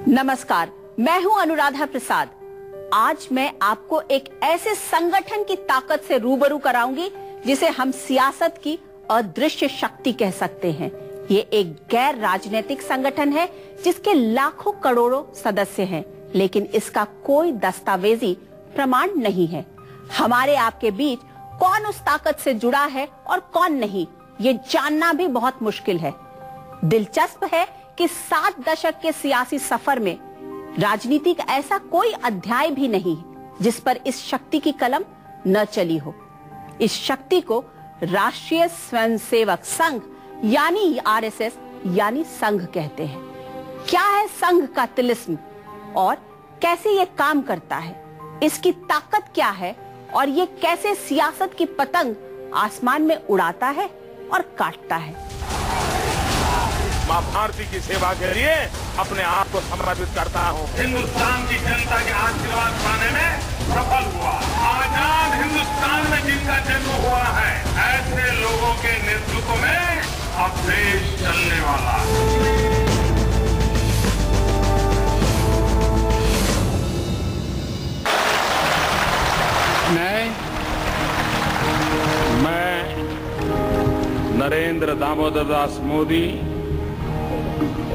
नमस्कार, मैं हूं अनुराधा प्रसाद। आज मैं आपको एक ऐसे संगठन की ताकत से रूबरू कराऊंगी जिसे हम सियासत की अदृश्य शक्ति कह सकते हैं। ये एक गैर राजनीतिक संगठन है जिसके लाखों करोड़ों सदस्य हैं, लेकिन इसका कोई दस्तावेजी प्रमाण नहीं है। हमारे आपके बीच कौन उस ताकत से जुड़ा है और कौन नहीं, ये जानना भी बहुत मुश्किल है। दिलचस्प है कि 7 दशक के सियासी सफर में राजनीति का ऐसा कोई अध्याय भी नहीं जिस पर इस शक्ति की कलम न चली हो। इस शक्ति को राष्ट्रीय स्वयंसेवक संघ यानी आरएसएस यानी संघ कहते हैं। क्या है संघ का तिलिस्म और कैसे ये काम करता है, इसकी ताकत क्या है और ये कैसे सियासत की पतंग आसमान में उड़ाता है और काटता है। मां भारती की सेवा के लिए अपने आप को समर्पित करता हूँ। हिंदुस्तान की जनता के आशीर्वाद पाने में सफल हुआ। आजाद हिंदुस्तान में जिनका जन्म हुआ है, ऐसे लोगों के नेतृत्व में अब देश चलने वाला है। मैं नरेंद्र दामोदर दास मोदी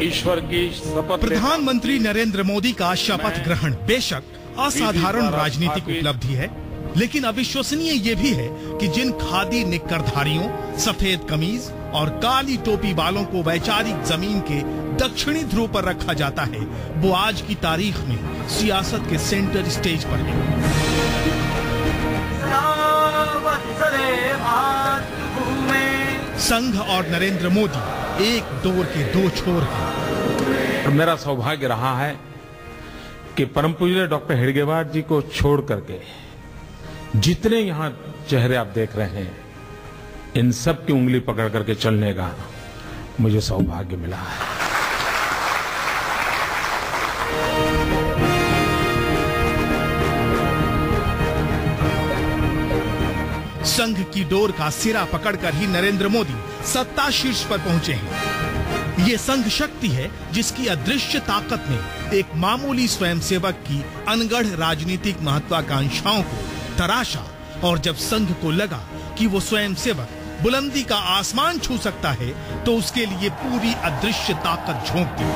ईश्वर की शपथ। प्रधानमंत्री नरेंद्र मोदी का शपथ ग्रहण बेशक असाधारण राजनीतिक उपलब्धि है, लेकिन अविश्वसनीय ये भी है कि जिन खादी निक्करधारियों, सफेद कमीज और काली टोपी वालों को वैचारिक जमीन के दक्षिणी ध्रुव पर रखा जाता है, वो आज की तारीख में सियासत के सेंटर स्टेज पर है। संघ और नरेंद्र मोदी एक डोर के 2 छोर हैं। मेरा सौभाग्य रहा है कि परम पूज्य डॉक्टर हेडगेवार जी को छोड़ करके जितने यहाँ चेहरे आप देख रहे हैं, इन सब की उंगली पकड़ करके चलने का मुझे सौभाग्य मिला है। संघ की डोर का सिरा पकड़कर ही नरेंद्र मोदी सत्ता शीर्ष पर पहुंचे हैं। ये संघ शक्ति है जिसकी अदृश्य ताकत ने एक मामूली स्वयंसेवक की अनगढ़ राजनीतिक महत्वाकांक्षाओं को तराशा, और जब संघ को लगा कि वो स्वयंसेवक बुलंदी का आसमान छू सकता है, तो उसके लिए पूरी अदृश्य ताकत झोंक दी।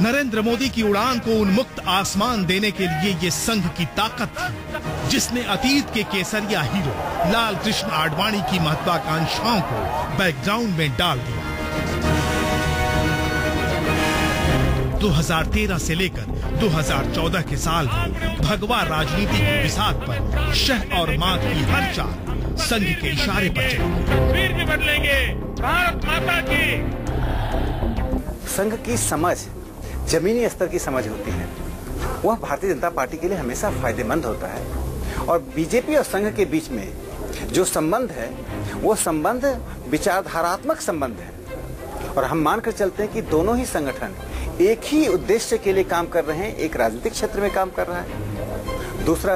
नरेंद्र मोदी की उड़ान को उन्मुक्त आसमान देने के लिए ये संघ की ताकत थी जिसने अतीत के केसरिया हीरो लाल कृष्ण आडवाणी की महत्वाकांक्षाओं को बैकग्राउंड में डाल दिया। 2013 से लेकर 2014 के साल में भगवा राजनीति की बिसात पर शह और मात की हर चाल संघ के इशारे पर चली। वीर भी बदलेंगे, भारत माता की। संघ की समझ जमीनी स्तर की समझ होती है, वह भारतीय जनता पार्टी के लिए हमेशा फायदेमंद होता है। और बीजेपी और संघ के बीच में जो संबंध है, वो संबंध विचारधारात्मक संबंध है। और हम मानकर चलते हैं कि दोनों ही संगठन एक ही उद्देश्य के लिए काम कर रहे हैं। एक राजनीतिक क्षेत्र में काम कर रहा है, दूसरा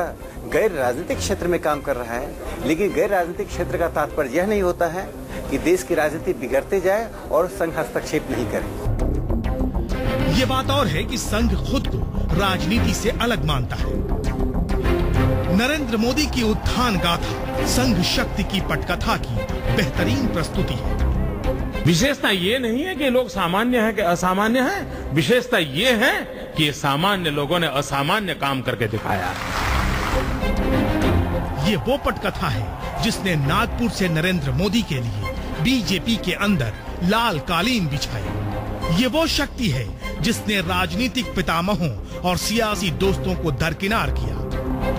गैर राजनीतिक क्षेत्र में काम कर रहा है। लेकिन गैर राजनीतिक क्षेत्र का तात्पर्य यह नहीं होता है कि देश की राजनीति बिगड़ते जाए और संघ हस्तक्षेप नहीं करे। ये बात और है कि संघ खुद को राजनीति से अलग मानता है। नरेंद्र मोदी की उत्थान गाथा संघ शक्ति की पटकथा की बेहतरीन प्रस्तुति है। विशेषता ये नहीं है कि लोग सामान्य हैं कि असामान्य हैं, विशेषता ये है कि ये सामान्य लोगों ने असामान्य काम करके दिखाया। ये वो पटकथा है जिसने नागपुर से नरेंद्र मोदी के लिए बीजेपी के अंदर लाल कालीन बिछाई। ये वो शक्ति है जिसने राजनीतिक पितामहों और सियासी दोस्तों को दरकिनार किया।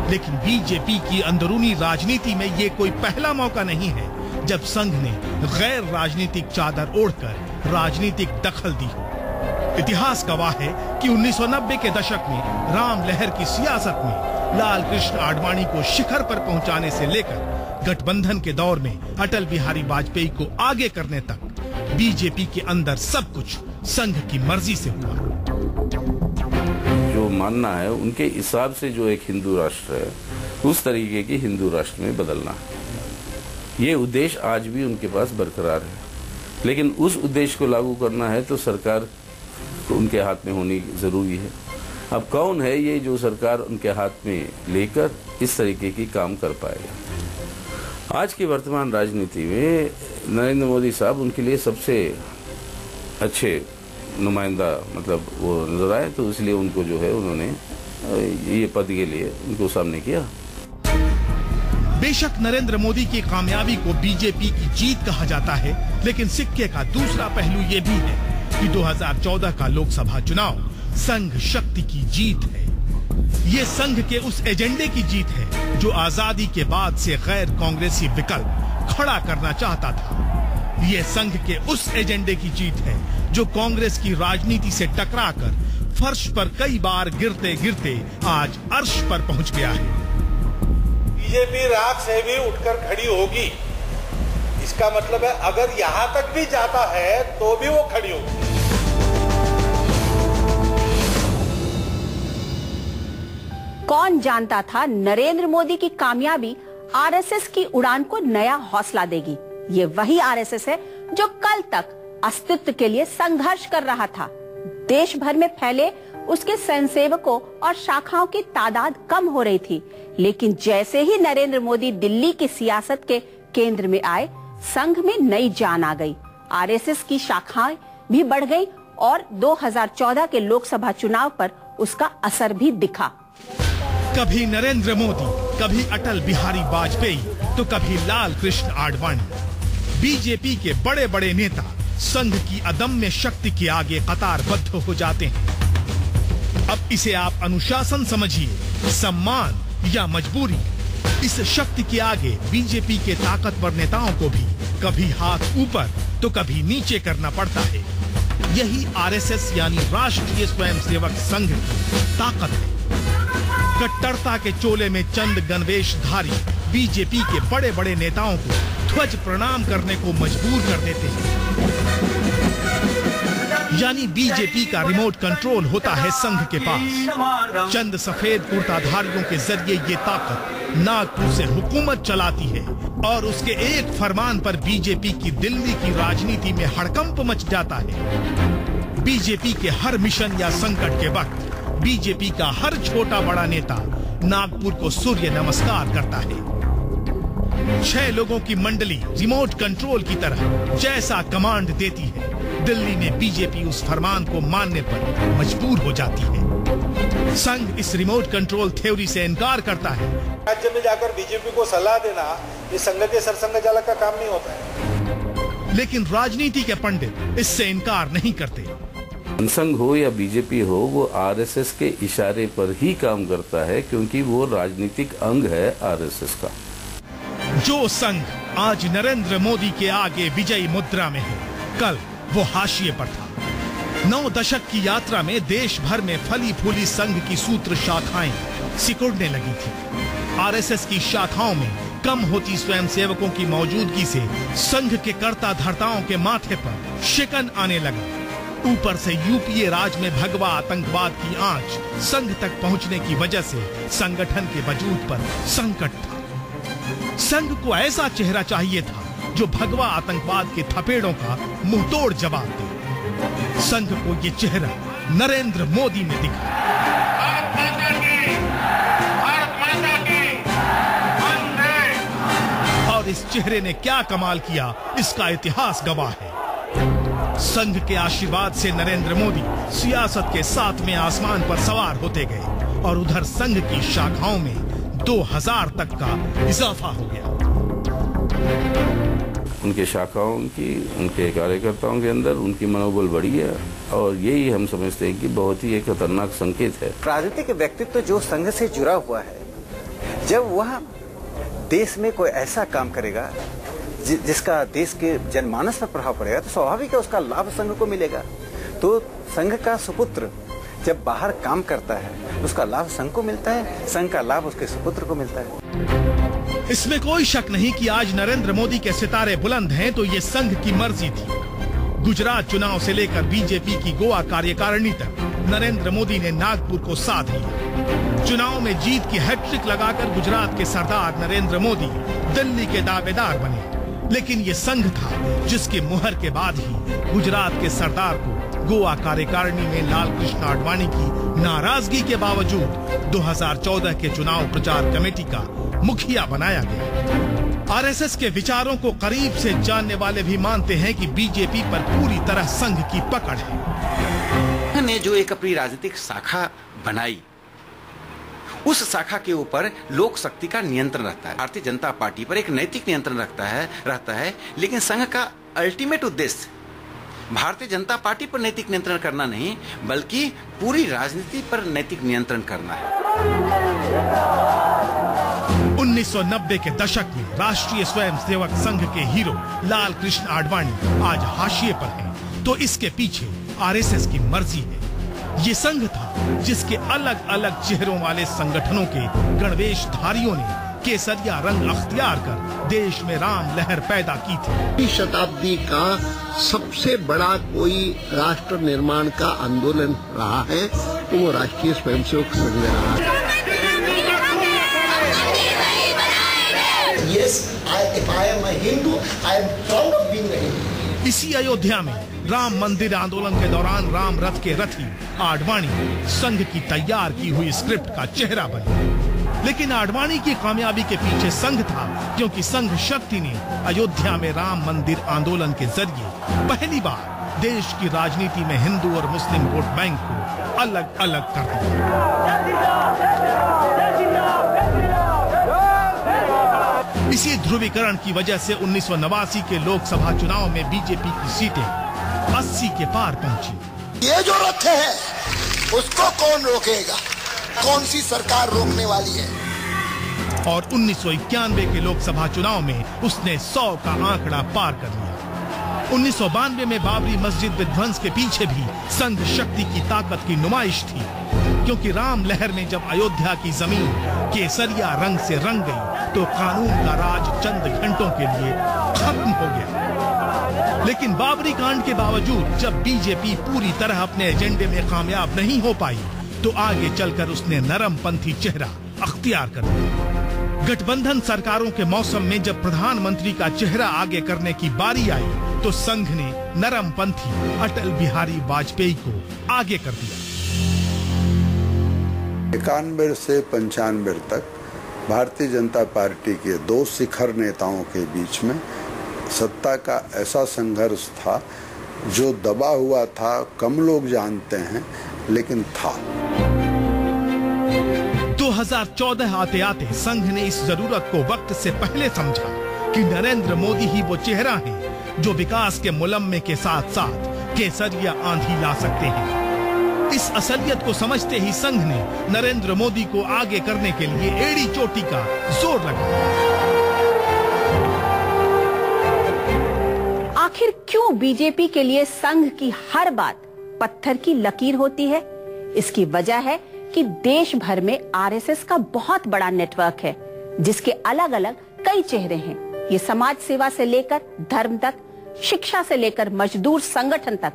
लेकिन बीजेपी की अंदरूनी राजनीति में ये कोई पहला मौका नहीं है जब संघ ने गैर राजनीतिक चादर ओढ़कर राजनीतिक दखल दी हो। इतिहास गवाह है कि 1990 के दशक में राम लहर की सियासत में लाल कृष्ण आडवाणी को शिखर पर पहुंचाने से लेकर गठबंधन के दौर में अटल बिहारी वाजपेयी को आगे करने तक बीजेपी के अंदर सब कुछ संघ की मर्जी से हुआ। जो मानना है उनके हिसाब से जो एक हिंदू राष्ट्र है, उस तरीके की हिंदू राष्ट्र में बदलना, ये उद्देश्य आज भी उनके पास बरकरार है। लेकिन उस उद्देश्य को लागू करना है तो सरकार उनके हाथ में होनी जरूरी है। अब कौन है ये जो सरकार उनके हाथ में लेकर इस तरीके की काम कर पाएगा। आज की वर्तमान राजनीति में नरेंद्र मोदी साहब उनके लिए सबसे अच्छे नुमाइंदा मतलब वो नजर आए, तो इसलिए उनको जो है उन्होंने ये पद के लिए उनको सामने किया। बेशक नरेंद्र मोदी की कामयाबी को बीजेपी की जीत कहा जाता है, लेकिन सिक्के का दूसरा पहलू ये भी है कि 2014 का लोकसभा चुनाव संघ शक्ति की जीत है। ये संघ के उस एजेंडे की जीत है जो आजादी के बाद से गैर कांग्रेसी विकल्प खड़ा करना चाहता था। ये संघ के उस एजेंडे की जीत है जो कांग्रेस की राजनीति से टकराकर फर्श पर कई बार गिरते गिरते आज अर्श पर पहुंच गया है। बीजेपी राख से भी उठकर खड़ी होगी, इसका मतलब है अगर यहां तक भी जाता है तो भी वो खड़ी होगी। कौन जानता था नरेंद्र मोदी की कामयाबी आरएसएस की उड़ान को नया हौसला देगी। ये वही आरएसएस है जो कल तक अस्तित्व के लिए संघर्ष कर रहा था। देश भर में फैले उसके स्वयंसेवकों और शाखाओं की तादाद कम हो रही थी, लेकिन जैसे ही नरेंद्र मोदी दिल्ली की सियासत के केंद्र में आए, संघ में नई जान आ गई। आरएसएस की शाखाएं भी बढ़ गई और 2014 के लोकसभा चुनाव पर उसका असर भी दिखा। कभी नरेंद्र मोदी, कभी अटल बिहारी वाजपेयी तो कभी लाल कृष्ण आडवाणी। बीजेपी के बड़े बड़े नेता संघ की अदम्य शक्ति के आगे कतारबद्ध हो जाते हैं। अब इसे आप अनुशासन समझिए, सम्मान या मजबूरी। इस शक्ति के आगे बीजेपी के ताकतवर नेताओं को भी कभी हाथ ऊपर तो कभी नीचे करना पड़ता है। यही आरएसएस यानी राष्ट्रीय स्वयंसेवक संघ की ताकत है। कट्टरता के चोले में चंद गणवेशधारी बीजेपी के बड़े बड़े नेताओं को ध्वज प्रणाम करने को मजबूर कर देते हैं। यानी बीजेपी का रिमोट कंट्रोल होता है संघ के पास। चंद सफेद कुर्ताधारियों के जरिए ये ताकत नागपुर से हुकूमत चलाती है और उसके एक फरमान पर बीजेपी की दिल्ली की राजनीति में हड़कंप मच जाता है। बीजेपी के हर मिशन या संकट के वक्त बीजेपी का हर छोटा बड़ा नेता नागपुर को सूर्य नमस्कार करता है। 6 लोगों की मंडली रिमोट कंट्रोल की तरह जैसा कमांड देती है, दिल्ली में बीजेपी उस फरमान को मानने पर मजबूर हो जाती है। संघ इस रिमोट कंट्रोल थ्योरी से इनकार करता है। राज्य में जाकर बीजेपी को सलाह देना ये संघ के सरसंघ चालक का काम नहीं होता है। लेकिन राजनीति के पंडित इससे इनकार नहीं करते। संघ हो या बीजेपी हो, वो आरएसएस के इशारे पर ही काम करता है, क्योंकि वो राजनीतिक अंग है आरएसएस का। जो संघ आज नरेंद्र मोदी के आगे विजयी मुद्रा में है, कल वो हाशिए पर था। 9 दशक की यात्रा में देश भर में फली फूली संघ की सूत्र शाखाएं सिकुड़ने लगी थी। आरएसएस की शाखाओं में कम होती स्वयंसेवकों की मौजूदगी से संघ के कर्ता धर्ताओं के माथे पर शिकन आने लगा। ऊपर से यूपीए राज में भगवा आतंकवाद की आंच संघ तक पहुंचने की वजह से संगठन के वजूद पर संकट था। संघ को ऐसा चेहरा चाहिए था जो भगवा आतंकवाद के थपेड़ों का मुंहतोड़ जवाब दे। संघ को ये चेहरा नरेंद्र मोदी ने दिखा। और इस चेहरे ने क्या कमाल किया, इसका इतिहास गवाह है। संघ के आशीर्वाद से नरेंद्र मोदी सियासत के 7वें आसमान पर सवार होते गए और उधर संघ की शाखाओं में 2000 तक का इजाफा हो गया। उनके शाखाओं की, उनके कार्यकर्ताओं के अंदर उनकी मनोबल बढ़ी है और यही हम समझते हैं कि बहुत ही एक खतरनाक संकेत है। राजनीतिक व्यक्तित्व जो संघ से जुड़ा हुआ है, जब वह देश में कोई ऐसा काम करेगा जिसका देश के जनमानस पर प्रभाव पड़ेगा, तो स्वाभाविक है उसका लाभ संघ को मिलेगा। तो संघ का सुपुत्र जब बाहर काम करता है, उसका लाभ संघ को मिलता है, संघ का लाभ उसके सुपुत्र को मिलता है। इसमें कोई शक नहीं कि आज नरेंद्र मोदी के सितारे बुलंद हैं, तो ये संघ की मर्जी थी। गुजरात चुनाव से लेकर बीजेपी की गोवा कार्यकारिणी तक नरेंद्र मोदी ने नागपुर को साध लिया। चुनाव में जीत की हैट्रिक लगाकर गुजरात के सरदार नरेंद्र मोदी दिल्ली के दावेदार बने। लेकिन ये संघ था जिसके मुहर के बाद ही गुजरात के सरदार को गोवा कार्यकारिणी में लाल कृष्ण आडवाणी की नाराजगी के बावजूद 2014 के चुनाव प्रचार कमेटी का मुखिया बनाया गया। आरएसएस के विचारों को करीब से जानने वाले भी मानते हैं कि बीजेपी पर पूरी तरह संघ की पकड़ है। ने जो एक अपनी राजनीतिक शाखा बनाई, उस शाखा के ऊपर लोक शक्ति का नियंत्रण रहता है। भारतीय जनता पार्टी पर एक नैतिक नियंत्रण रहता है, लेकिन संघ का अल्टीमेट उद्देश्य भारतीय जनता पार्टी पर नैतिक नियंत्रण करना नहीं, बल्कि पूरी राजनीति पर नैतिक नियंत्रण करना है। 1990 के दशक में राष्ट्रीय स्वयंसेवक संघ के हीरो लाल कृष्ण आडवाणी आज हाशिए पर हैं, तो इसके पीछे आरएसएस की मर्जी है। ये संघ था जिसके अलग अलग चेहरों वाले संगठनों के गणवेशधारियों ने केसरिया रंग अख्तियार कर देश में राम लहर पैदा की थी। शताब्दी का सबसे बड़ा कोई राष्ट्र निर्माण का आंदोलन रहा है तो वो राष्ट्रीय स्वयंसेवक संघ में रहा है। Yes, if I am a Hindu, I am proud of being a Hindu. इसी अयोध्या में राम मंदिर आंदोलन के दौरान राम रथ के रथी आडवाणी संघ की तैयार की हुई स्क्रिप्ट का चेहरा बने। लेकिन आडवाणी की कामयाबी के पीछे संघ था, क्योंकि संघ शक्ति ने अयोध्या में राम मंदिर आंदोलन के जरिए पहली बार देश की राजनीति में हिंदू और मुस्लिम वोट बैंक को अलग अलग कर दिया। इसी ध्रुवीकरण की वजह से 1989 के लोकसभा चुनाव में बीजेपी की सीटें 80 के पार पहुंची। ये जो रथ है उसको कौन रोकेगा? कौन सी सरकार रोकने वाली है? और 1991 के लोकसभा चुनाव में उसने 100 का आंकड़ा पार कर लिया। 1992 में बाबरी मस्जिद विध्वंस के पीछे भी संघ शक्ति की ताकत की नुमाइश थी, क्योंकि राम लहर में जब अयोध्या की जमीन केसरिया रंग से रंग गई तो कानून का राज चंद घंटों के लिए खत्म हो गया। लेकिन बाबरी कांड के बावजूद जब बीजेपी पूरी तरह अपने एजेंडे में कामयाब नहीं हो पाई तो आगे चलकर उसने नरमपंथी चेहरा अख्तियार कर लिया। गठबंधन सरकारों के मौसम में जब प्रधानमंत्री का चेहरा आगे करने की बारी आई तो संघ ने नरमपंथी अटल बिहारी वाजपेयी को आगे कर दिया। 91 से 95 तक भारतीय जनता पार्टी के दो शिखर नेताओं के बीच में सत्ता का ऐसा संघर्ष था जो दबा हुआ था, कम लोग जानते हैं, लेकिन था। 2014 आते आते संघ ने इस जरूरत को वक्त से पहले समझा कि नरेंद्र मोदी ही वो चेहरा है जो विकास के मुलम्मे के साथ साथ केसरिया आंधी ला सकते हैं। इस असलियत को समझते ही संघ ने नरेंद्र मोदी को आगे करने के लिए एड़ी चोटी का जोर लगाया। आखिर क्यों बीजेपी के लिए संघ की हर बात पत्थर की लकीर होती है? इसकी वजह है कि देश भर में आरएसएस का बहुत बड़ा नेटवर्क है, जिसके अलग अलग कई चेहरे हैं। ये समाज सेवा से लेकर धर्म तक, शिक्षा से लेकर मजदूर संगठन तक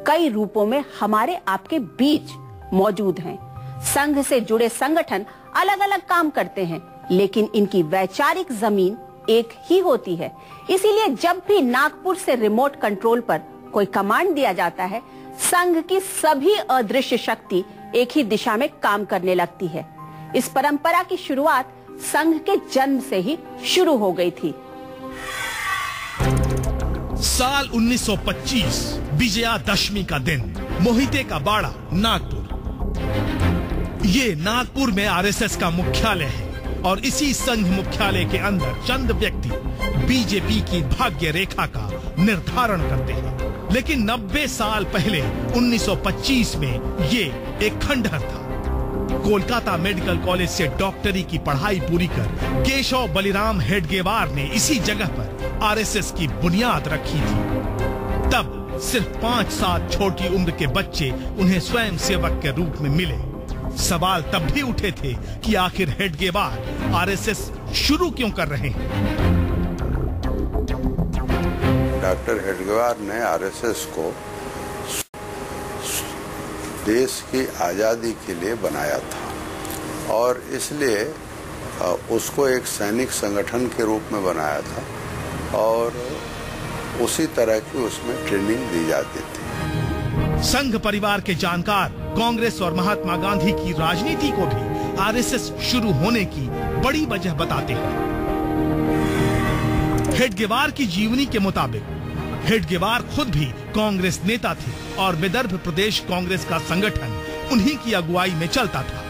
कई रूपों में हमारे आपके बीच मौजूद हैं। संघ से जुड़े संगठन अलग अलग काम करते हैं, लेकिन इनकी वैचारिक जमीन एक ही होती है। इसीलिए जब भी नागपुर से रिमोट कंट्रोल पर कोई कमांड दिया जाता है, संघ की सभी अदृश्य शक्ति एक ही दिशा में काम करने लगती है। इस परंपरा की शुरुआत संघ के जन्म से ही शुरू हो गई थी। साल 1925 विजयादशमी का दिन, मोहिते का बाड़ा, नागपुर। ये नागपुर में आरएसएस का मुख्यालय है और इसी संघ मुख्यालय के अंदर चंद व्यक्ति बीजेपी की भाग्य रेखा का निर्धारण करते हैं। लेकिन 90 साल पहले 1925 में ये एक खंडहर था। कोलकाता मेडिकल कॉलेज से डॉक्टरी की पढ़ाई पूरी कर केशव बलिराम हेडगेवार ने इसी जगह पर आरएसएस की बुनियाद रखी थी। तब सिर्फ 5-7 छोटी उम्र के बच्चे उन्हें स्वयं सेवक के रूप में मिले। सवाल तब भी उठे थे कि आखिर हेडगेवार आरएसएस शुरू क्यों कर रहे हैं। डॉक्टर हेडगेवार ने आरएसएस को देश की आज़ादी के लिए बनाया था और इसलिए उसको एक सैनिक संगठन के रूप में बनाया था और उसी तरह की उसमें ट्रेनिंग दी जाती थी। संघ परिवार के जानकार कांग्रेस और महात्मा गांधी की राजनीति को भी आरएसएस शुरू होने की बड़ी वजह बताते हैं। हेडगेवार की जीवनी के मुताबिक हेडगेवार खुद भी कांग्रेस नेता थे और विदर्भ प्रदेश कांग्रेस का संगठन उन्हीं की अगुवाई में चलता था।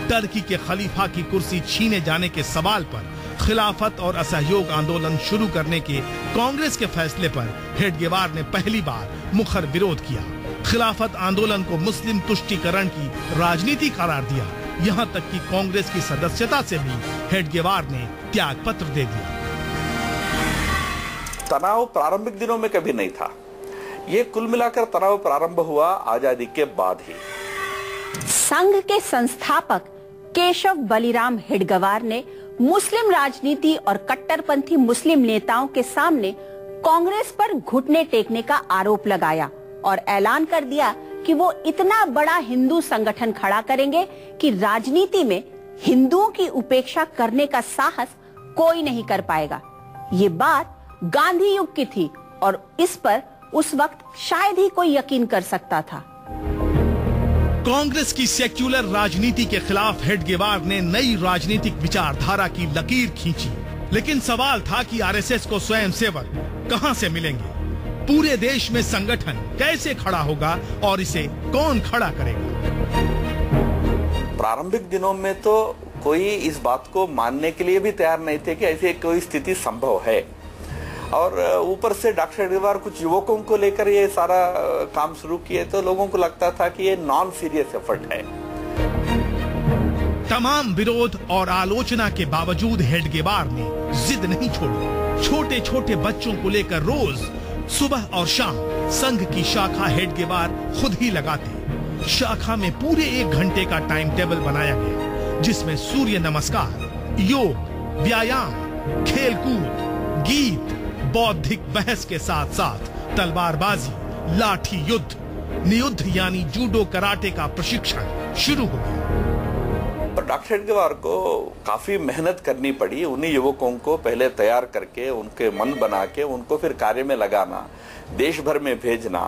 टर्की के खलीफा की कुर्सी छीने जाने के सवाल पर खिलाफत और असहयोग आंदोलन शुरू करने के कांग्रेस के फैसले पर हेडगेवार ने पहली बार मुखर विरोध किया। खिलाफत आंदोलन को मुस्लिम तुष्टीकरण की राजनीति करार दिया। यहाँ तक कि कांग्रेस की सदस्यता से भी हेडगेवार ने त्याग पत्र दे दिया। तनाव प्रारंभिक दिनों में कभी नहीं था। ये कुल मिलाकर तनाव प्रारंभ हुआ आजादी के बाद ही। संघ के संस्थापक केशव बलिराम हेडगेवार ने मुस्लिम राजनीति और कट्टरपंथी मुस्लिम नेताओं के सामने कांग्रेस पर घुटने टेकने का आरोप लगाया और ऐलान कर दिया कि वो इतना बड़ा हिंदू संगठन खड़ा करेंगे कि राजनीति में हिंदुओं की उपेक्षा करने का साहस कोई नहीं कर पाएगा। ये बात गांधी युग की थी और इस पर उस वक्त शायद ही कोई यकीन कर सकता था। कांग्रेस की सेक्युलर राजनीति के खिलाफ हेडगेवार ने नई राजनीतिक विचारधारा की लकीर खींची, लेकिन सवाल था कि आरएसएस को स्वयंसेवक कहां से मिलेंगे, पूरे देश में संगठन कैसे खड़ा होगा और इसे कौन खड़ा करेगा। प्रारंभिक दिनों में तो कोई इस बात को मानने के लिए भी तैयार नहीं थे कि ऐसी कोई स्थिति संभव है, और ऊपर से डॉक्टर हेडगेवार कुछ युवकों को लेकर ये सारा काम शुरू किए तो लोगों को लगता था कि ये नॉन सीरियस एफर्ट है। तमाम विरोध और आलोचना के बावजूद हेडगेवार ने जिद नहीं छोड़ी। छोटे छोटे बच्चों को लेकर रोज सुबह और शाम संघ की शाखा हेडगेवार खुद ही लगाते। शाखा में पूरे 1 घंटे का टाइम टेबल बनाया गया, जिसमें सूर्य नमस्कार, योग, व्यायाम, खेलकूद, गीत, बौद्धिक बहस के साथ साथ तलवारबाजी, लाठी युद्ध, नियुद्ध यानी जूडो कराटे का प्रशिक्षण शुरू हो गया। डॉक्टर हेडगेवार को काफी मेहनत करनी पड़ी। उन्हीं युवकों को पहले तैयार करके उनके मन बना के उनको फिर कार्य में लगाना, देश भर में भेजना।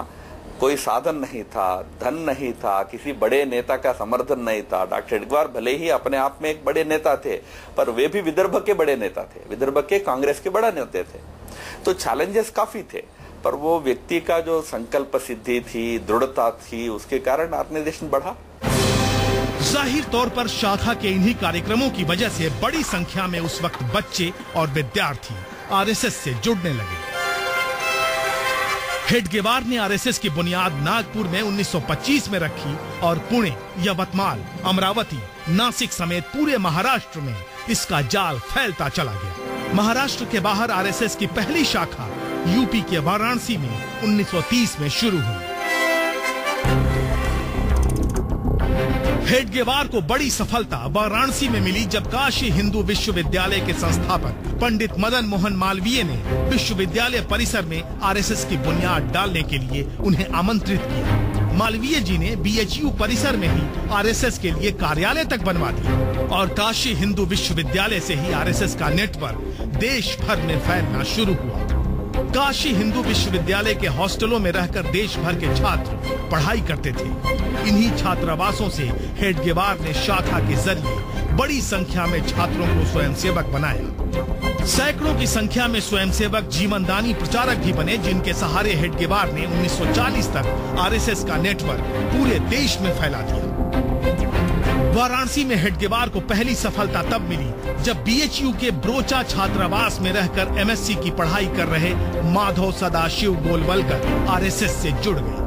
कोई साधन नहीं था, धन नहीं था, किसी बड़े नेता का समर्थन नहीं था। डॉक्टर हेडगेवार भले ही अपने आप में एक बड़े नेता थे, पर वे भी विदर्भ के बड़े नेता थे, विदर्भ के कांग्रेस के बड़ा नेता थे। तो चैलेंजेस काफी थे, पर वो व्यक्ति का जो संकल्प सिद्धि थी, दृढ़ता थी, उसके कारण ऑर्गेनाइजेशन बढ़ा। जाहिर तौर पर शाखा के इन्हीं कार्यक्रमों की वजह से बड़ी संख्या में उस वक्त बच्चे और विद्यार्थी आरएसएस से जुड़ने लगे। हेडगेवार ने आरएसएस की बुनियाद नागपुर में 1925 में रखी और पुणे, यवतमाल, अमरावती, नासिक समेत पूरे महाराष्ट्र में इसका जाल फैलता चला गया। महाराष्ट्र के बाहर आरएसएस की पहली शाखा यूपी के वाराणसी में 1930 में शुरू हुई। हेडगेवार को बड़ी सफलता वाराणसी में मिली जब काशी हिंदू विश्वविद्यालय के संस्थापक पंडित मदन मोहन मालवीय ने विश्वविद्यालय परिसर में आरएसएस की बुनियाद डालने के लिए उन्हें आमंत्रित किया। मालवीय जी ने बीएचयू परिसर में ही आरएसएस के लिए कार्यालय तक बनवा दिया और काशी हिंदू विश्वविद्यालय से ही आरएसएस का नेटवर्क देश भर में फैलना शुरू हुआ। काशी हिंदू विश्वविद्यालय के हॉस्टलों में रहकर देश भर के छात्र पढ़ाई करते थे। इन्हीं छात्रावासों से हेडगेवार ने शाखा के जरिए बड़ी संख्या में छात्रों को स्वयंसेवक बनाया। सैकड़ों की संख्या में स्वयंसेवक जीवनदानी प्रचारक भी बने, जिनके सहारे हेडगेवार ने 1940 तक आरएसएस का नेटवर्क पूरे देश में फैला दिया। वाराणसी में हेडगेवार को पहली सफलता तब मिली जब बीएचयू के ब्रोचा छात्रावास में रहकर एमएससी की पढ़ाई कर रहे माधव सदाशिव गोलवलकर आरएसएस से जुड़ गए।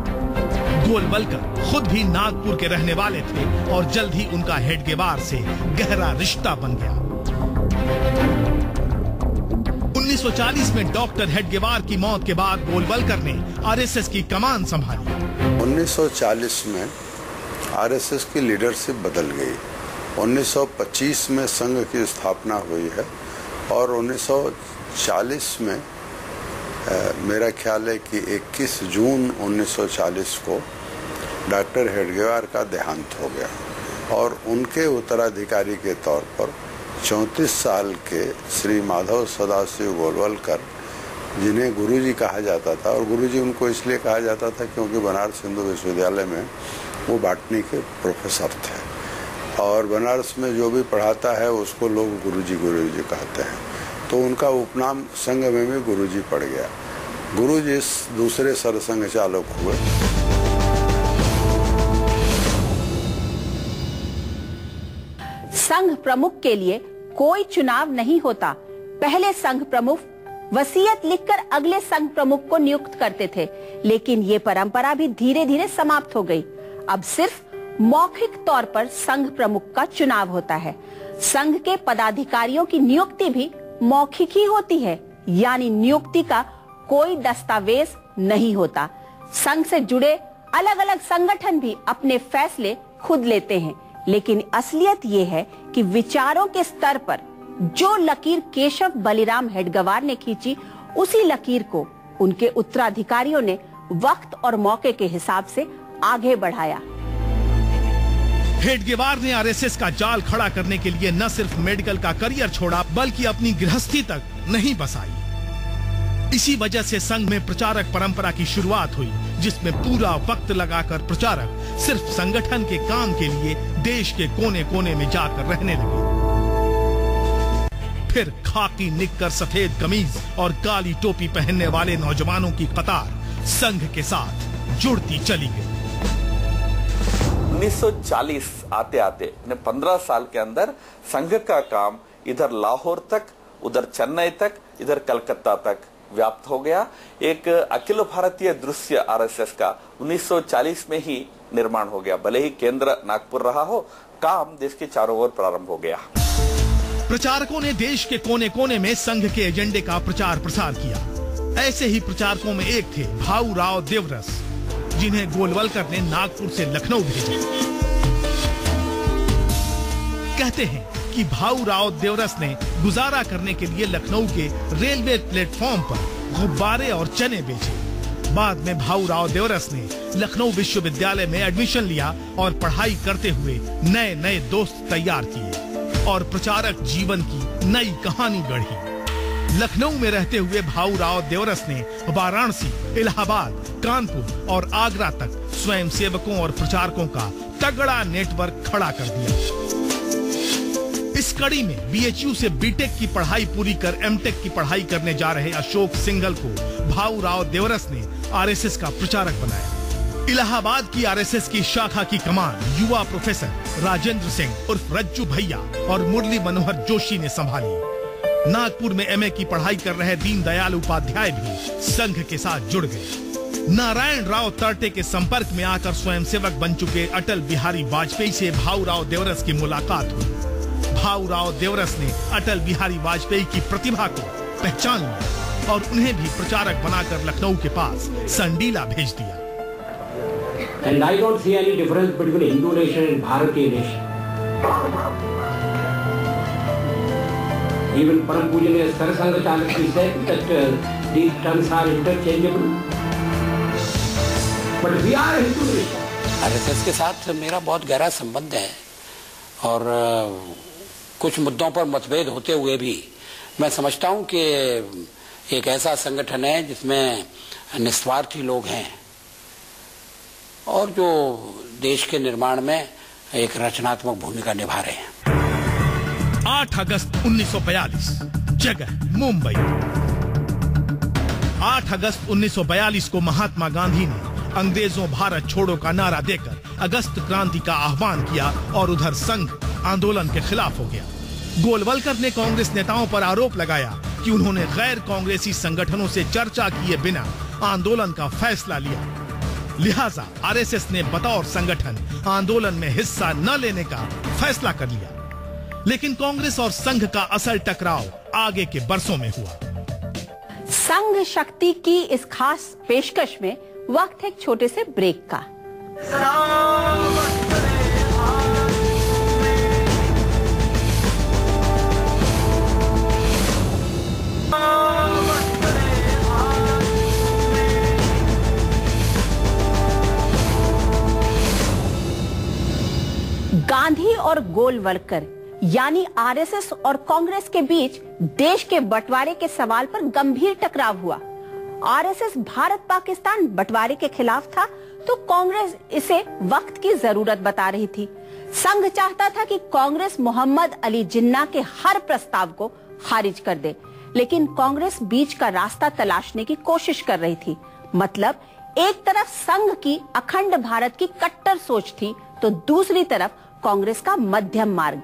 गोलवलकर खुद भी नागपुर के रहने वाले थे और जल्द ही उनका हेडगेवार से गहरा रिश्ता बन गया। 1940 में डॉक्टर हेडगेवार की मौत के बाद गोलवलकर ने आरएसएस की कमान संभाली। 1940 में आरएसएस की लीडरशिप बदल गई। 1925 में संघ की स्थापना हुई है और 1940 में मेरा ख्याल है कि 21 जून 1940 को डॉक्टर हेडगेवार का देहांत हो गया और उनके उत्तराधिकारी के तौर पर 34 साल के श्री माधव सदाशिव गोलवलकर जिन्हें गुरुजी कहा जाता था, और गुरुजी उनको इसलिए कहा जाता था क्योंकि बनारस हिंदू विश्वविद्यालय में वो बॉटनी के प्रोफेसर थे, और बनारस में जो भी पढ़ाता है उसको लोग गुरुजी गुरुजी कहते हैं, तो उनका उपनाम संघ में भी गुरुजी पड़ गया। गुरुजी दूसरे सरसंघ चालक हुए। संघ प्रमुख के लिए कोई चुनाव नहीं होता। पहले संघ प्रमुख वसीयत लिखकर अगले संघ प्रमुख को नियुक्त करते थे, लेकिन ये परंपरा भी धीरे धीरे समाप्त हो गई। अब सिर्फ मौखिक तौर पर संघ प्रमुख का चुनाव होता है। संघ के पदाधिकारियों की नियुक्ति भी मौखिक ही होती है, यानी नियुक्ति का कोई दस्तावेज नहीं होता। संघ से जुड़े अलग अलग संगठन भी अपने फैसले खुद लेते हैं, लेकिन असलियत ये है कि विचारों के स्तर पर जो लकीर केशव बलिराम हेडगेवार ने खींची, उसी लकीर को उनके उत्तराधिकारियों ने वक्त और मौके के हिसाब से आगे बढ़ाया। हेडगेवार ने आरएसएस का जाल खड़ा करने के लिए न सिर्फ मेडिकल का करियर छोड़ा, बल्कि अपनी गृहस्थी तक नहीं बसाई। इसी वजह से संघ में प्रचारक परंपरा की शुरुआत हुई, जिसमें पूरा वक्त लगाकर प्रचारक सिर्फ संगठन के काम के लिए देश के कोने कोने में जाकर रहने लगे। फिर खाकी निक्कर, सफेद कमीज और काली टोपी पहनने वाले नौजवानों की कतार संघ के साथ जुड़ती चली गई। 1940 आते आते 15 साल के अंदर संघ का काम इधर लाहौर तक, उधर चेन्नई तक, इधर कलकत्ता तक व्याप्त हो गया। एक अखिल भारतीय दृश्य आरएसएस का 1940 में ही निर्माण हो गया। भले ही केंद्र नागपुर रहा हो, काम देश के चारों ओर प्रारंभ हो गया। प्रचारकों ने देश के कोने कोने में संघ के एजेंडे का प्रचार प्रसार किया। ऐसे ही प्रचारकों में एक थे भाऊ राव देवरस, जिन्हें गोलवलकर ने नागपुर से लखनऊ भेजा। कहते हैं कि भाऊ राव देवरस ने गुजारा करने के लिए लखनऊ के रेलवे प्लेटफॉर्म पर गुब्बारे और चने बेचे। बाद में भाऊ राव देवरस ने लखनऊ विश्वविद्यालय में एडमिशन लिया और पढ़ाई करते हुए नए नए दोस्त तैयार किए और प्रचारक जीवन की नई कहानी गढ़ी। लखनऊ में रहते हुए भाऊ राव देवरस ने वाराणसी, इलाहाबाद, कानपुर और आगरा तक स्वयं सेवकों और प्रचारकों का तगड़ा नेटवर्क खड़ा कर दिया। इस कड़ी में बीएचयू से बीटेक की पढ़ाई पूरी कर एमटेक की पढ़ाई करने जा रहे अशोक सिंघल को भाऊ राव देवरस ने आरएसएस का प्रचारक बनाया। इलाहाबाद की आरएसएस की शाखा की कमान युवा प्रोफेसर राजेंद्र सिंह उर्फ रज्जू भैया और मुरली मनोहर जोशी ने संभाली। नागपुर में एमए की पढ़ाई कर रहे दीनदयाल उपाध्याय भी संघ के साथ जुड़ गए। नारायण राव तरटे के संपर्क में आकर स्वयंसेवक बन चुके अटल बिहारी वाजपेयी से भाऊ राव देवरस की मुलाकात हुई। भाऊ राव देवरस ने अटल बिहारी वाजपेयी की प्रतिभा को पहचान लिया और उन्हें भी प्रचारक बनाकर लखनऊ के पास संडीला भेज दिया। And I don't see any difference between Hindu nation and Bharatiya nation. Even Param Pujaniya Sarasanga Chalakya said that these terms are interchangeable. But we are a Hindu nation. RSS के साथ मेरा बहुत गहरा संबंध है और कुछ मुद्दों पर मतभेद होते हुए भी मैं समझता हूं कि एक ऐसा संगठन है जिसमें निस्वार्थी लोग हैं और जो देश के निर्माण में एक रचनात्मक भूमिका निभा रहे हैं। 8 अगस्त 1942, जगह मुंबई। 8 अगस्त 1942 को महात्मा गांधी ने अंग्रेजों भारत छोड़ो का नारा देकर अगस्त क्रांति का आह्वान किया और उधर संघ आंदोलन के खिलाफ हो गया। गोलवलकर ने कांग्रेस नेताओं पर आरोप लगाया कि उन्होंने गैर कांग्रेसी संगठनों से चर्चा किए बिना आंदोलन का फैसला लिया। लिहाजा आरएसएस ने बतौर संगठन आंदोलन में हिस्सा न लेने का फैसला कर लिया। लेकिन कांग्रेस और संघ का असल टकराव आगे के बरसों में हुआ। संघ शक्ति की इस खास पेशकश में वक्त है एक छोटे से ब्रेक का। गांधी और गोलवलकर यानी आरएसएस और कांग्रेस के बीच देश के बंटवारे के सवाल पर गंभीर टकराव हुआ। आरएसएस भारत पाकिस्तान बंटवारे के खिलाफ था तो कांग्रेस इसे वक्त की जरूरत बता रही थी। संघ चाहता था कि कांग्रेस मोहम्मद अली जिन्ना के हर प्रस्ताव को खारिज कर दे, लेकिन कांग्रेस बीच का रास्ता तलाशने की कोशिश कर रही थी। मतलब एक तरफ संघ की अखंड भारत की कट्टर सोच थी तो दूसरी तरफ कांग्रेस का मध्यम मार्ग।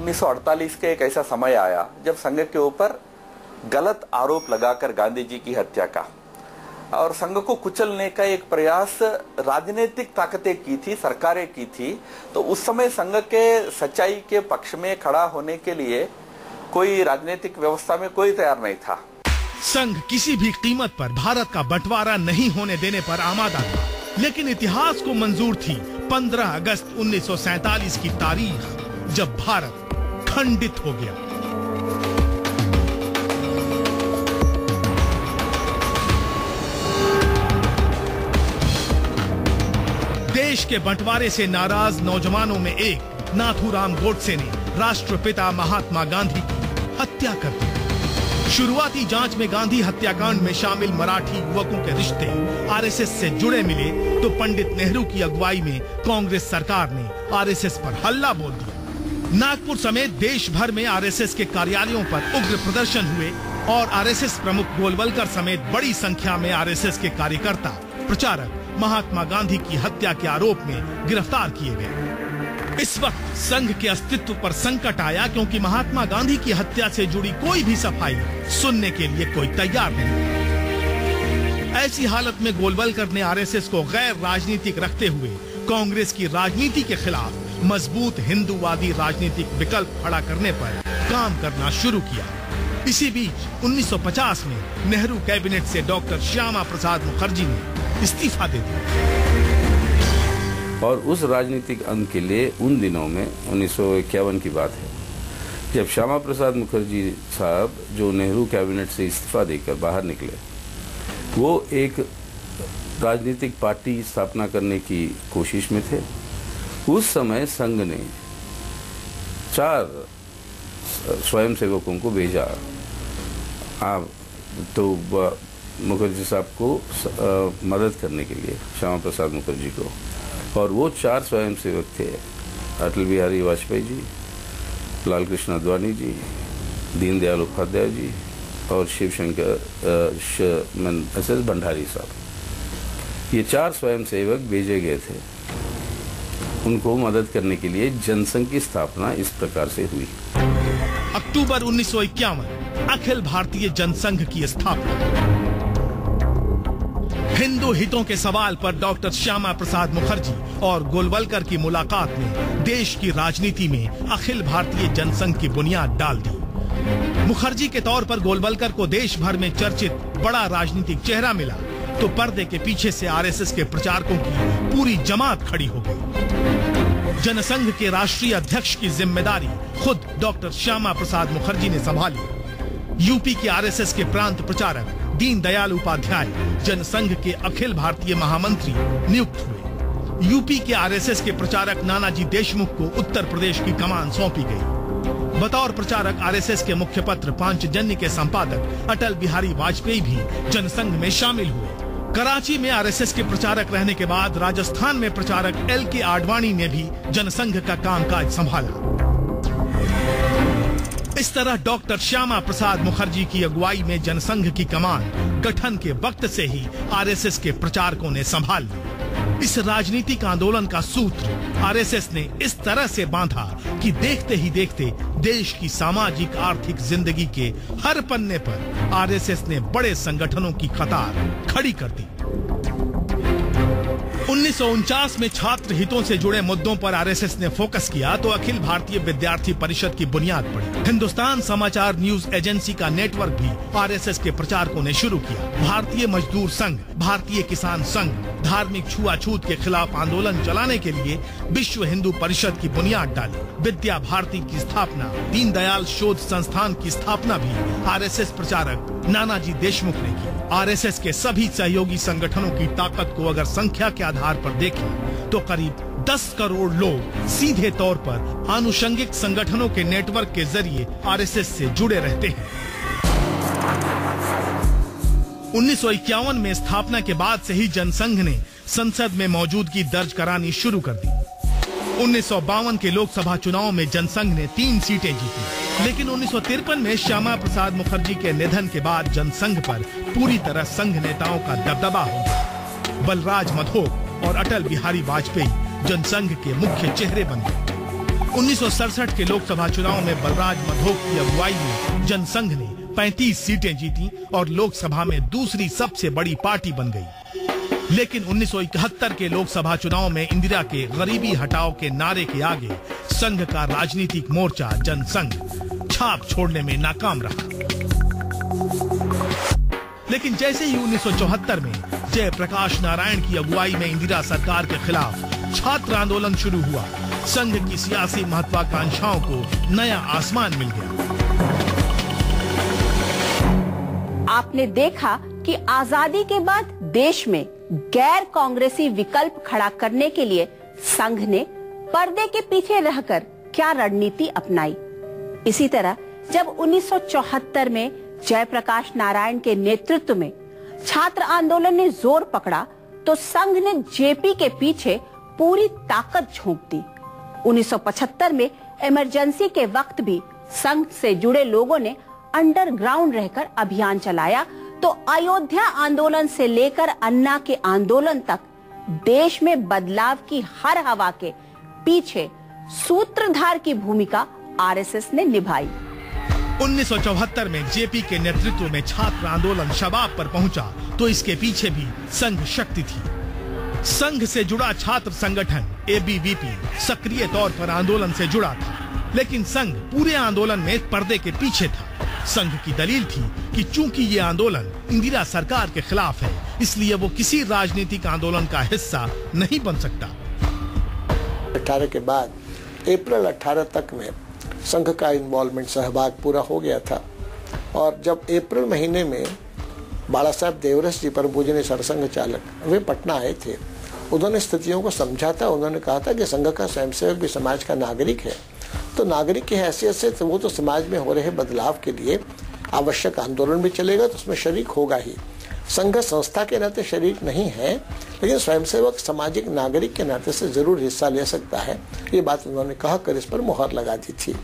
उन्नीस 1948 के एक ऐसा समय आया जब संघ के ऊपर गलत आरोप लगाकर गांधी जी की हत्या का और संघ को कुचलने का एक प्रयास राजनीतिक ताकतें की थी, सरकारें की थी। तो उस समय संघ के सच्चाई के पक्ष में खड़ा होने के लिए कोई राजनीतिक व्यवस्था में कोई तैयार नहीं था। संघ किसी भी कीमत पर भारत का बंटवारा नहीं होने देने पर आमादा था, लेकिन इतिहास को मंजूर थी 15 अगस्त 1947 की तारीख, जब भारत खंडित हो गया। देश के बंटवारे से नाराज नौजवानों में एक नाथूराम गोडसे ने राष्ट्रपिता महात्मा गांधी की हत्या कर दी। शुरुआती जांच में गांधी हत्याकांड में शामिल मराठी युवकों के रिश्ते आरएसएस से जुड़े मिले तो पंडित नेहरू की अगुवाई में कांग्रेस सरकार ने आरएसएस पर हल्ला बोल दिया। नागपुर समेत देश भर में आरएसएस के कार्यालयों पर उग्र प्रदर्शन हुए और आरएसएस प्रमुख गोलवलकर समेत बड़ी संख्या में आरएसएस के कार्यकर्ता, प्रचारक महात्मा गांधी की हत्या के आरोप में गिरफ्तार किए गए। इस वक्त संघ के अस्तित्व पर संकट आया क्योंकि महात्मा गांधी की हत्या से जुड़ी कोई भी सफाई सुनने के लिए कोई तैयार नहीं। ऐसी हालत में गोलवलकर ने आरएसएस को गैर राजनीतिक रखते हुए कांग्रेस की राजनीति के खिलाफ मजबूत हिंदूवादी राजनीतिक विकल्प खड़ा करने पर काम करना शुरू किया। इसी बीच 1950 में नेहरू कैबिनेट से डॉक्टर श्यामा प्रसाद मुखर्जी ने इस्तीफा दे दिया। और उस राजनीतिक अंग के लिए उन दिनों में 1951 की बात है, जब श्यामा प्रसाद मुखर्जी साहब जो नेहरू कैबिनेट से इस्तीफा देकर बाहर निकले, वो एक राजनीतिक पार्टी स्थापना करने की कोशिश में थे। उस समय संघ ने 4 स्वयंसेवकों को भेजा तो मुखर्जी साहब को मदद करने के लिए, श्यामा प्रसाद मुखर्जी को। और वो 4 स्वयंसेवक थे अटल बिहारी वाजपेयी जी, लाल कृष्ण आडवाणी जी, दीनदयाल उपाध्याय जी और शिवशंकर एस.एस. भंडारी साहब। ये 4 स्वयंसेवक भेजे गए थे। उनको मदद करने के लिए जनसंघ की स्थापना इस प्रकार से हुई। अक्टूबर 1951 अखिल भारतीय जनसंघ की स्थापना। हिंदू हितों के सवाल पर डॉक्टर श्यामा प्रसाद मुखर्जी और गोलवलकर की मुलाकात ने देश की राजनीति में अखिल भारतीय जनसंघ की बुनियाद डाल दी। मुखर्जी के तौर पर गोलवलकर को देश भर में चर्चित बड़ा राजनीतिक चेहरा मिला तो पर्दे के पीछे से आरएसएस के प्रचारकों की पूरी जमात खड़ी हो गई। जनसंघ के राष्ट्रीय अध्यक्ष की जिम्मेदारी खुद डॉक्टर श्यामा प्रसाद मुखर्जी ने संभाली। यूपी के आरएसएस के प्रांत प्रचारक दीनदयाल उपाध्याय जनसंघ के अखिल भारतीय महामंत्री नियुक्त हुए। यूपी के आरएसएस के प्रचारक नानाजी देशमुख को उत्तर प्रदेश की कमान सौंपी गई। बतौर प्रचारक आरएसएस के मुख्य पत्र पांचजन्य के संपादक अटल बिहारी वाजपेयी भी जनसंघ में शामिल हुए। कराची में आरएसएस के प्रचारक रहने के बाद राजस्थान में प्रचारक एल.के. आडवाणी ने भी जनसंघ का कामकाज संभाला। इस तरह डॉक्टर श्यामा प्रसाद मुखर्जी की अगुवाई में जनसंघ की कमान गठन के वक्त से ही आरएसएस के प्रचारकों ने संभाल ली। इस राजनीतिक आंदोलन का सूत्र आरएसएस ने इस तरह से बांधा कि देखते ही देखते देश की सामाजिक आर्थिक जिंदगी के हर पन्ने पर आरएसएस ने बड़े संगठनों की कतार खड़ी कर दी। 1949 में छात्र हितों से जुड़े मुद्दों पर आरएसएस ने फोकस किया तो अखिल भारतीय विद्यार्थी परिषद की बुनियाद पड़ी। हिंदुस्तान समाचार न्यूज एजेंसी का नेटवर्क भी आरएसएस के प्रचारकों ने शुरू किया। भारतीय मजदूर संघ, भारतीय किसान संघ धार्मिक छुआछूत के खिलाफ आंदोलन चलाने के लिए विश्व हिंदू परिषद की बुनियाद डाली। विद्या भारती की स्थापना, दीनदयाल शोध संस्थान की स्थापना भी आरएसएस प्रचारक नानाजी देशमुख ने की। आरएसएस के सभी सहयोगी संगठनों की ताकत को अगर संख्या के आधार पर देखें तो करीब 10 करोड़ लोग सीधे तौर पर आनुषंगिक संगठनों के नेटवर्क के जरिए आरएसएस से जुड़े रहते हैं। 1951 में स्थापना के बाद से ही जनसंघ ने संसद में मौजूदगी दर्ज करानी शुरू कर दी। 1952 के लोकसभा चुनाव में जनसंघ ने 3 सीटें जीती, लेकिन 1953 में श्यामा प्रसाद मुखर्जी के निधन के बाद जनसंघ पर पूरी तरह संघ नेताओं का दबदबा हो गया। बलराज मधोक और अटल बिहारी वाजपेयी जनसंघ के मुख्य चेहरे बन गए। 1967 के लोकसभा चुनाव में बलराज मधोक की अगुवाई में जनसंघ ने 35 सीटें जीती और लोकसभा में दूसरी सबसे बड़ी पार्टी बन गई। लेकिन 1971 के लोकसभा चुनाव में इंदिरा के गरीबी हटाओ के नारे के आगे संघ का राजनीतिक मोर्चा जनसंघ छाप छोड़ने में नाकाम रहा। लेकिन जैसे ही 1974 में जयप्रकाश नारायण की अगुवाई में इंदिरा सरकार के खिलाफ छात्र आंदोलन शुरू हुआ, संघ की सियासी महत्वाकांक्षाओं को नया आसमान मिल गया। आपने देखा कि आजादी के बाद देश में गैर कांग्रेसी विकल्प खड़ा करने के लिए संघ ने पर्दे के पीछे रहकर क्या रणनीति अपनाई। इसी तरह जब 1974 में जयप्रकाश नारायण के नेतृत्व में छात्र आंदोलन ने जोर पकड़ा तो संघ ने जेपी के पीछे पूरी ताकत झोंक दी। 1975 में इमरजेंसी के वक्त भी संघ से जुड़े लोगों ने अंडरग्राउंड रहकर अभियान चलाया, तो अयोध्या आंदोलन से लेकर अन्ना के आंदोलन तक देश में बदलाव की हर हवा के पीछे सूत्रधार की भूमिका आरएसएस ने निभाई। 1974 में जेपी के नेतृत्व में छात्र आंदोलन शबाब पर पहुंचा तो इसके पीछे भी संघ शक्ति थी। संघ से जुड़ा छात्र संगठन एबीवीपी सक्रिय तौर पर आंदोलन से जुड़ा था, लेकिन संघ पूरे आंदोलन में पर्दे के पीछे था। संघ की दलील थी कि चूंकि ये आंदोलन इंदिरा सरकार के खिलाफ है, इसलिए वो किसी राजनीतिक आंदोलन का हिस्सा नहीं बन सकता। 18 के बाद अप्रैल 18 तक में संघ का इन्वॉल्वमेंट सहभाग पूरा हो गया था और जब अप्रैल महीने में बाला साहब देवरस जी प्रभुजनी सरसंघ चालक वे पटना आए थे, उन्होंने स्थितियों को समझा था। उन्होंने कहा था कि संघ का स्वयंसेवक भी समाज का नागरिक है, तो नागरिक की हैसियत से तो वो तो समाज में हो रहे बदलाव के लिए आवश्यक आंदोलन भी चलेगा, तो उसमें शरीक होगा ही। संघ संस्था के नाते शरीक नहीं है, लेकिन स्वयंसेवक सामाजिक नागरिक के नाते से जरूर हिस्सा ले सकता है। ये बात उन्होंने कहकर इस पर मुहर लगा दी थी।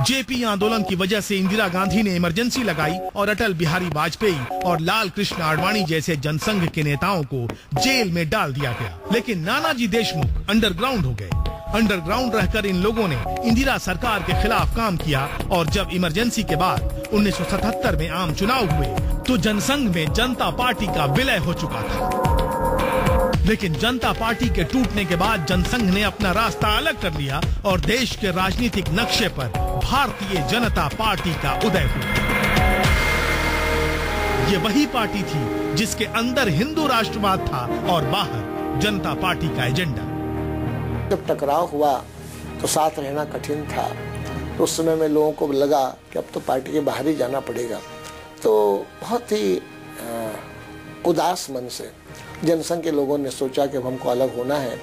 जेपी आंदोलन की वजह से इंदिरा गांधी ने इमरजेंसी लगाई और अटल बिहारी वाजपेयी और लाल कृष्ण आडवाणी जैसे जनसंघ के नेताओं को जेल में डाल दिया गया। लेकिन नानाजी देशमुख अंडरग्राउंड हो गए। अंडरग्राउंड रहकर इन लोगों ने इंदिरा सरकार के खिलाफ काम किया और जब इमरजेंसी के बाद 1977 में आम चुनाव हुए तो जनसंघ में जनता पार्टी का विलय हो चुका था। लेकिन जनता पार्टी के टूटने के बाद जनसंघ ने अपना रास्ता अलग कर लिया और देश के राजनीतिक नक्शे पर भारतीय जनता पार्टी का उदय हुआ। ये वही पार्टी थी जिसके अंदर हिंदू राष्ट्रवाद था और बाहर जनता पार्टी का एजेंडा। जब टकराव हुआ तो साथ रहना कठिन था, तो उस समय में लोगों को लगा कि अब तो पार्टी के बाहर ही जाना पड़ेगा। तो बहुत ही उदास मन से जनसंघ के लोगों ने सोचा कि अब हमको अलग होना है,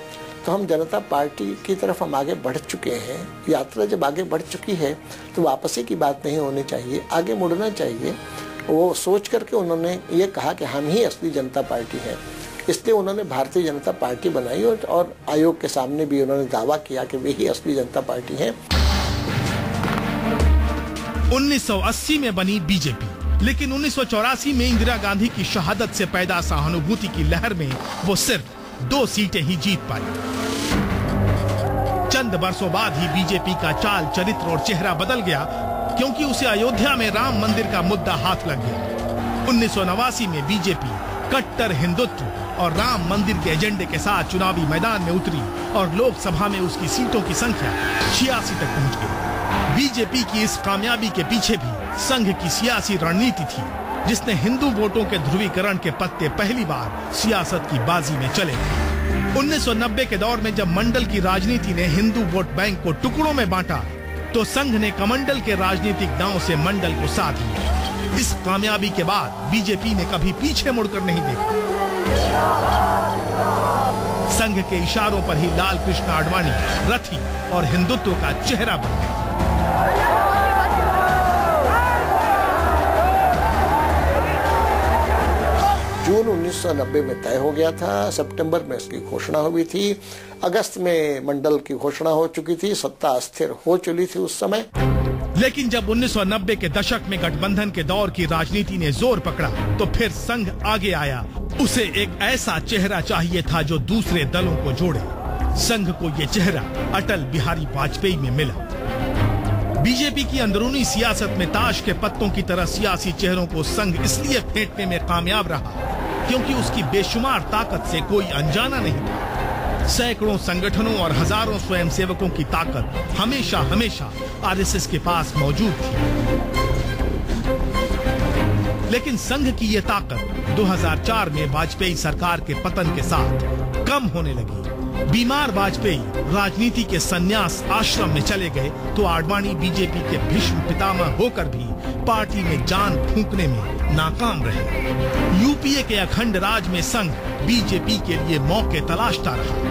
तो हम जनता पार्टी की तरफ हम आगे बढ़ चुके हैं। यात्रा जब आगे बढ़ चुकी है तो वापसी की बात नहीं होनी चाहिए, आगे मुड़ना चाहिए। वो सोच करके उन्होंने ये कहा कि हम ही असली जनता पार्टी हैं। इसलिए उन्होंने भारतीय जनता पार्टी बनाई और आयोग के सामने भी उन्होंने दावा किया कि वे ही असली जनता पार्टी है। 1980 में बनी बीजेपी, लेकिन 1984 में इंदिरा गांधी की शहादत से पैदा सहानुभूति की लहर में वो सिर्फ 2 सीटें ही जीत पाई। चंद बरसों बाद ही बीजेपी का चाल चरित्र और चेहरा बदल गया, क्योंकि उसे अयोध्या में राम मंदिर का मुद्दा हाथ लग गया। 1989 में बीजेपी कट्टर हिंदुत्व और राम मंदिर के एजेंडे के साथ चुनावी मैदान में उतरी और लोकसभा में उसकी सीटों की संख्या 86 तक पहुंच गई। बीजेपी की इस कामयाबी के पीछे भी संघ की सियासी रणनीति थी, जिसने हिंदू वोटों के ध्रुवीकरण के पत्ते पहली बार सियासत की बाजी में चले। 1990 के दौर में जब मंडल की राजनीति ने हिंदू वोट बैंक को टुकड़ों में बांटा, तो संघ ने कमंडल के राजनीतिक दांव से मंडल को साध लिया। इस कामयाबी के बाद बीजेपी ने कभी पीछे मुड़कर नहीं देखा। संघ के इशारों पर ही लाल कृष्ण आडवाणी रथी और हिंदुत्व का चेहरा बन गए। जून 1990 में तय हो गया था, सितंबर में इसकी घोषणा हुई थी, अगस्त में मंडल की घोषणा हो चुकी थी, सत्ता अस्थिर हो चुकी थी उस समय। लेकिन जब 1990 के दशक में गठबंधन के दौर की राजनीति ने जोर पकड़ा तो फिर संघ आगे आया। उसे एक ऐसा चेहरा चाहिए था जो दूसरे दलों को जोड़े। संघ को ये चेहरा अटल बिहारी वाजपेयी में मिला। बीजेपी की अंदरूनी सियासत में ताश के पत्तों की तरह सियासी चेहरों को संघ इसलिए फेंटने में कामयाब रहा क्योंकि उसकी बेशुमार ताकत से कोई अनजाना नहीं था। सैकड़ों संगठनों और हजारों स्वयंसेवकों की ताकत हमेशा हमेशा आरएसएस के पास मौजूद थी। लेकिन संघ की ये ताकत 2004 में वाजपेयी सरकार के पतन के साथ कम होने लगी। बीमार वाजपेयी राजनीति के संन्यास आश्रम में चले गए तो आडवाणी बीजेपी के भीष्म पितामह होकर भी पार्टी में जान फूंकने में नाकाम रहे। यूपीए के अखंड राज में संघ बीजेपी के लिए मौके तलाशता रहा।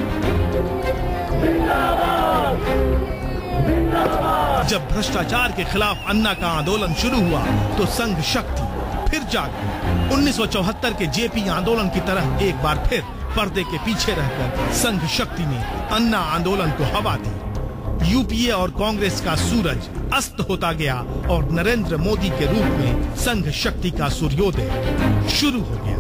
जब भ्रष्टाचार के खिलाफ अन्ना का आंदोलन शुरू हुआ तो संघ शक्ति फिर जाग गई। 1974 के जेपी आंदोलन की तरह एक बार फिर पर्दे के पीछे रहकर संघ शक्ति ने अन्ना आंदोलन को हवा दी। यूपीए और कांग्रेस का सूरज अस्त होता गया और नरेंद्र मोदी के रूप में संघ शक्ति का सूर्योदय शुरू हो गया।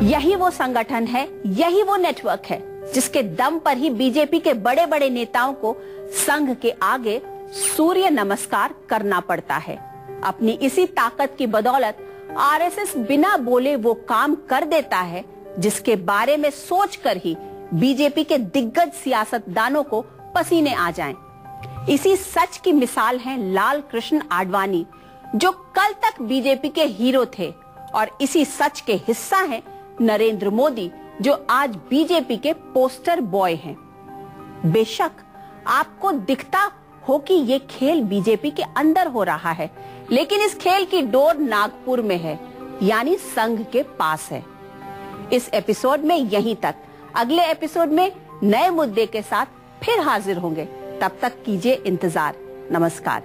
यही वो संगठन है, यही वो नेटवर्क है जिसके दम पर ही बीजेपी के बड़े बड़े नेताओं को संघ के आगे सूर्य नमस्कार करना पड़ता है। अपनी इसी ताकत की बदौलत आरएसएस बिना बोले वो काम कर देता है जिसके बारे में सोचकर ही बीजेपी के दिग्गज सियासतदानों को पसीने आ जाएं। इसी सच की मिसाल है लाल कृष्ण आडवाणी जो कल तक बीजेपी के हीरो थे और इसी सच के हिस्सा हैं नरेंद्र मोदी जो आज बीजेपी के पोस्टर बॉय हैं। बेशक आपको दिखता हो कि ये खेल बीजेपी के अंदर हो रहा है, लेकिन इस खेल की डोर नागपुर में है, यानी संघ के पास है। इस एपिसोड में यहीं तक। अगले एपिसोड में नए मुद्दे के साथ फिर हाजिर होंगे। तब तक कीजिए इंतजार। नमस्कार।